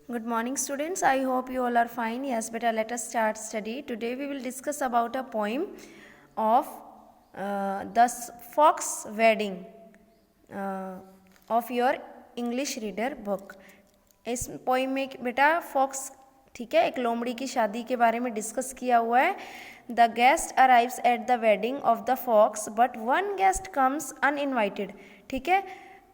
Good morning, students. I hope you all are fine. Yes, beta, let us start study. Today we will discuss about a poem of the Fox Wedding of your English reader book. इस poem में बेटा fox, ठीक है, एक लोमड़ी की शादी के बारे में डिस्कस किया हुआ है. The guest arrives at the wedding of the fox but one guest comes uninvited. ठीक है,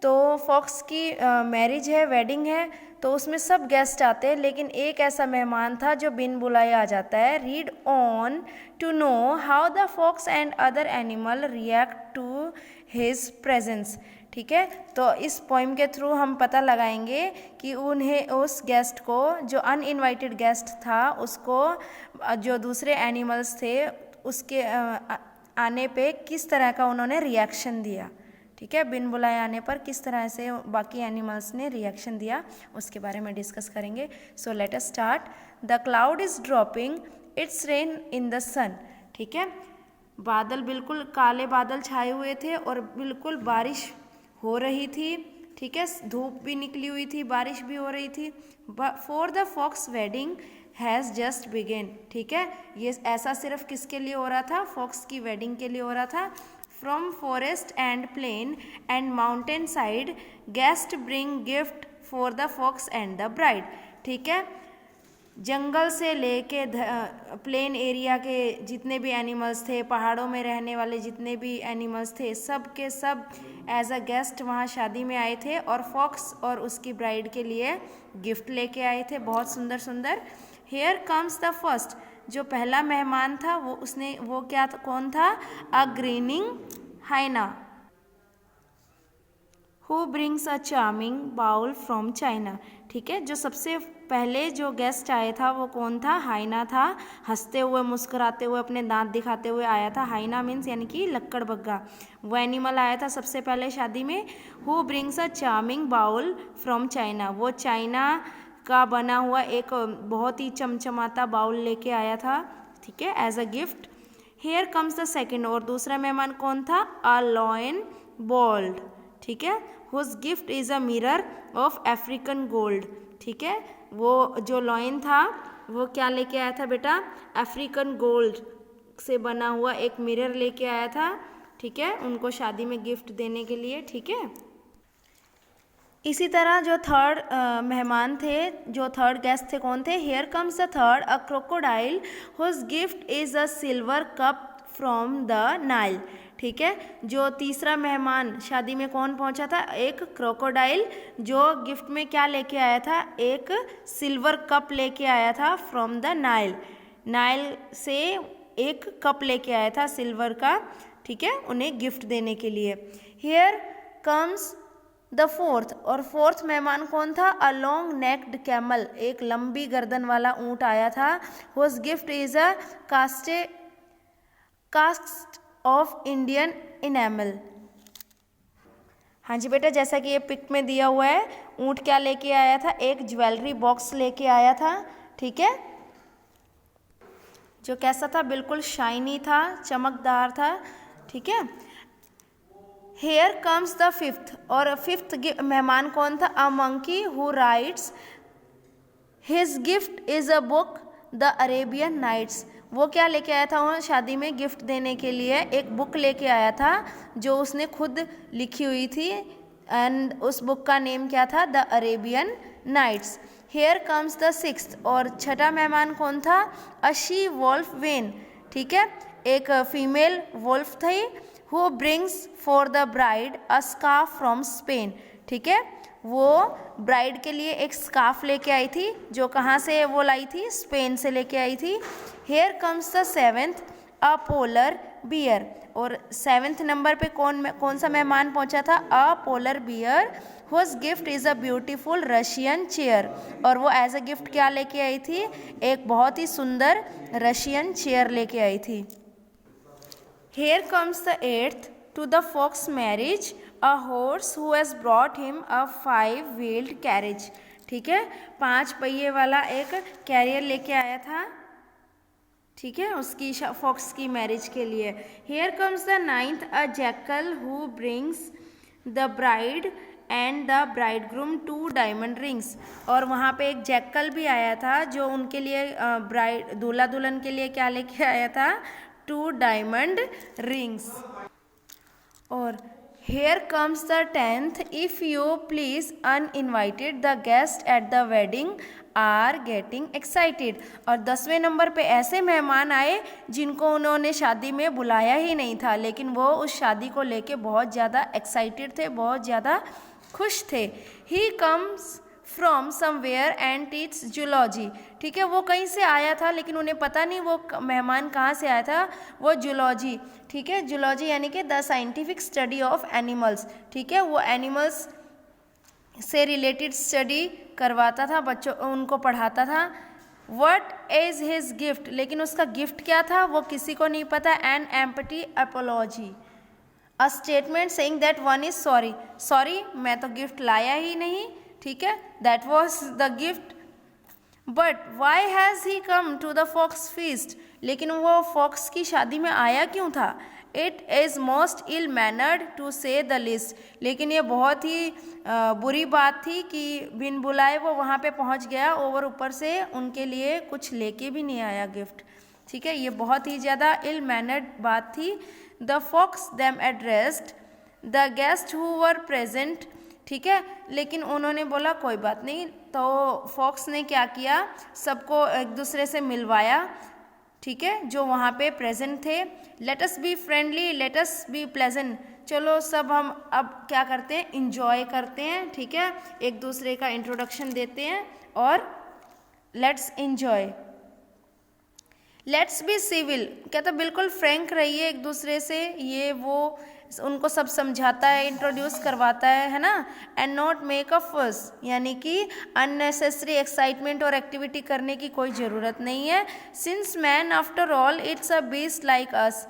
तो फॉक्स की मैरिज है, वेडिंग है, तो उसमें सब गेस्ट आते हैं, लेकिन एक ऐसा मेहमान था जो बिन बुलाए आ जाता है. Read on to know how the fox and other animal react to his presence. ठीक है, तो इस पोइम के थ्रू हम पता लगाएंगे कि उन्हें, उस गेस्ट को, जो अनइनवाइटेड गेस्ट था, उसको जो दूसरे एनिमल्स थे उसके आने पे किस तरह का उन्होंने रिएक्शन दिया. ठीक है, बिन बुलाए आने पर किस तरह से बाकी एनिमल्स ने रिएक्शन दिया, उसके बारे में डिस्कस करेंगे. So let us start. The cloud is dropping its rain in the sun. ठीक है, बादल, बिल्कुल काले बादल छाए हुए थे और बिल्कुल बारिश हो रही थी. ठीक है, धूप भी निकली हुई थी, बारिश भी हो रही थी. For the fox wedding has just began. ठीक है, ये ऐसा सिर्फ किसके लिए हो रहा था? फॉक्स की वेडिंग के लिए हो रहा था. From forest and plain and mountain side, guests bring gift for the fox and the bride. ठीक है, जंगल से लेके प्लेन एरिया के जितने भी एनिमल्स थे, पहाड़ों में रहने वाले जितने भी एनिमल्स थे, सब के सब एज अ गेस्ट वहाँ शादी में आए थे और फॉक्स और उसकी ब्राइड के लिए गिफ्ट लेके आए थे, बहुत सुंदर सुंदर. Here comes the first. जो पहला मेहमान था वो क्या था, कौन था? A grinning hyena who brings a charming bowl from China. ठीक है, जो सबसे पहले जो गेस्ट आया था वो कौन था? हाइना था. हंसते हुए, मुस्कुराते हुए, अपने दांत दिखाते हुए आया था. हाइना मीन्स यानी कि लक्कड़ बग्गा, वो एनिमल आया था सबसे पहले शादी में. Who brings a charming bowl from China, वो चाइना का बना हुआ एक बहुत ही चमचमाता बाउल लेके आया था. ठीक है, as a gift. Here comes the second, और दूसरा मेहमान कौन था? A lion bold. ठीक है, whose gift is a mirror of African gold. ठीक है, वो जो लॉयन था वो क्या लेके आया था बेटा? अफ्रीकन गोल्ड से बना हुआ एक मिरर लेके आया था. ठीक है, उनको शादी में गिफ्ट देने के लिए. ठीक है, इसी तरह जो थर्ड मेहमान थे, जो थर्ड गेस्ट थे, कौन थे? Here comes the third, a crocodile whose gift is a silver cup from the Nile. ठीक है, जो तीसरा मेहमान शादी में कौन पहुंचा था? एक क्रोकोडाइल, जो गिफ्ट में क्या लेके आया था? एक सिल्वर कप लेके आया था फ्रॉम द नाइल. नाइल से एक कप लेके आया था सिल्वर का. ठीक है, उन्हें गिफ्ट देने के लिए. हेयर कम्स द फोर्थ, और फोर्थ मेहमान कौन था? अ लॉन्ग नेक्ड कैमल, एक लंबी गर्दन वाला ऊंट आया था. Whose gift is a cast of Indian enamel. हाँ जी बेटा, जैसा कि ये पिक में दिया हुआ है, ऊंट क्या लेके आया था? एक ज्वेलरी बॉक्स लेके आया था. ठीक है, जो कैसा था? बिल्कुल शाइनी था, चमकदार था. ठीक है, हेयर कम्स द फिफ्थ, और फिफ्थ मेहमान कौन था? A monkey who writes his gift is a book the Arabian Nights. वो क्या लेके आया था? वहाँ शादी में गिफ्ट देने के लिए एक बुक लेके आया था जो उसने खुद लिखी हुई थी, एंड उस बुक का नेम क्या था? The Arabian Nights. Here comes the sixth, और छठा मेहमान कौन था? A she wolf wan. ठीक है, एक फीमेल वोल्फ थी. Who brings for the bride a scarf from Spain. ठीक है, वो ब्राइड के लिए एक स्कार्फ लेके आई थी, जो कहाँ से वो लाई थी? स्पेन से लेके आई थी. Here comes the seventh, a polar bear, और सेवेंथ नंबर पे कौन सा मेहमान पहुंचा था? A polar bear whose gift is a beautiful Russian chair, और वो एज अ गिफ्ट क्या लेके आई थी? एक बहुत ही सुंदर रशियन चेयर लेके आई थी. Here comes the eighth, to the fox marriage, a horse who has brought him a five-wheeled carriage. ठीक है, 5 पहिए वाला एक कैरियर लेके आया था. ठीक है, उसकी फॉक्स की मैरिज के लिए. Here comes the ninth, a jackal who brings the bride and the bridegroom 2 diamond rings. और वहाँ पे एक जैकल भी आया था जो उनके लिए ब्राइड दूल्हा दुल्हन के लिए क्या लेके आया था, 2 डायमंड रिंग्स। और here comes the 10th, if you please uninvited the guest at the wedding are getting excited। और 10वें नंबर पे ऐसे मेहमान आए जिनको उन्होंने शादी में बुलाया ही नहीं था, लेकिन वो उस शादी को लेके बहुत ज़्यादा एक्साइटेड थे, बहुत ज़्यादा खुश थे। he comes from somewhere and teach zoology. ठीक है, वो कहीं से आया था लेकिन उन्हें पता नहीं वो मेहमान कहाँ से आया था, वो जूलॉजी। ठीक है, जूलॉजी यानी कि the scientific study of animals. ठीक है, वो एनिमल्स से रिलेटेड स्टडी करवाता था, बच्चों उनको पढ़ाता था। व्हाट इज हिज गिफ्ट, लेकिन उसका गिफ्ट क्या था वो किसी को नहीं पता। An empty apology, a statement saying that one is sorry. Sorry, मैं तो गिफ्ट लाया ही नहीं। ठीक है, that was the gift. But why has he come to the fox feast, लेकिन वो फॉक्स की शादी में आया क्यों था। It is most ill mannered to say the least, लेकिन ये बहुत ही बुरी बात थी कि बिन बुलाए वो वहाँ पे पहुँच गया और ऊपर से उनके लिए कुछ लेके भी नहीं आया गिफ्ट। ठीक है, ये बहुत ही ज़्यादा इल मैनर्ड बात थी। The fox them addressed the guest who were present. ठीक है, लेकिन उन्होंने बोला कोई बात नहीं, तो फॉक्स ने क्या किया, सबको एक दूसरे से मिलवाया। ठीक है, जो वहाँ पे प्रेजेंट थे। Let us be friendly, let us B pleasant, चलो सब हम अब क्या करते हैं, इंजॉय करते हैं। ठीक है, एक दूसरे का इंट्रोडक्शन देते हैं और let's enjoy. Let's be civil, कहता बिल्कुल फ्रैंक रहिए एक दूसरे से, ये वो उनको सब समझाता है, इंट्रोड्यूस करवाता है ना। एंड नॉट मेक अ फस, यानी कि अननेसेसरी एक्साइटमेंट और एक्टिविटी करने की कोई ज़रूरत नहीं है। Since man after all it's a beast like us.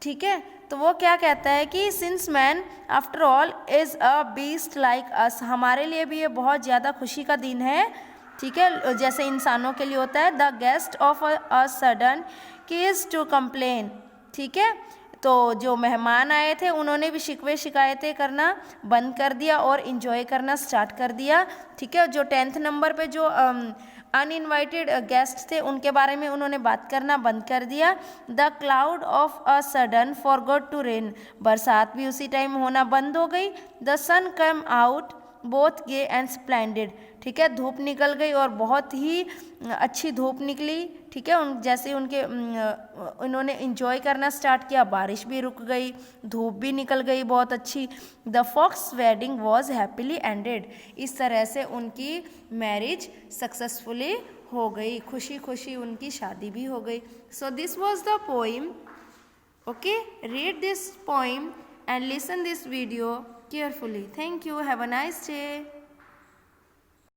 ठीक है, तो वो क्या कहता है कि since man after all is a beast like us, हमारे लिए भी ये बहुत ज़्यादा खुशी का दिन है। ठीक है, जैसे इंसानों के लिए होता है। The guest of a sudden case to complain. ठीक है, तो जो मेहमान आए थे उन्होंने भी शिकवे शिकायतें करना बंद कर दिया और इन्जॉय करना स्टार्ट कर दिया। ठीक है, जो 10th नंबर पे जो अनइनवाइटेड गेस्ट थे उनके बारे में उन्होंने बात करना बंद कर दिया। The cloud of a sudden forgot to rain, बरसात भी उसी टाइम होना बंद हो गई। The sun come out both gay and splendid. ठीक है, धूप निकल गई और बहुत ही अच्छी धूप निकली। ठीक है, उन जैसे उनके उन्होंने इंजॉय करना स्टार्ट किया, बारिश भी रुक गई, धूप भी निकल गई बहुत अच्छी। The fox wedding was happily ended, इस तरह से उनकी मैरिज सक्सेसफुली हो गई, खुशी खुशी उनकी शादी भी हो गई। So this was the poem. Okay, read this poem and listen this video carefully. Thank you. Have a nice day.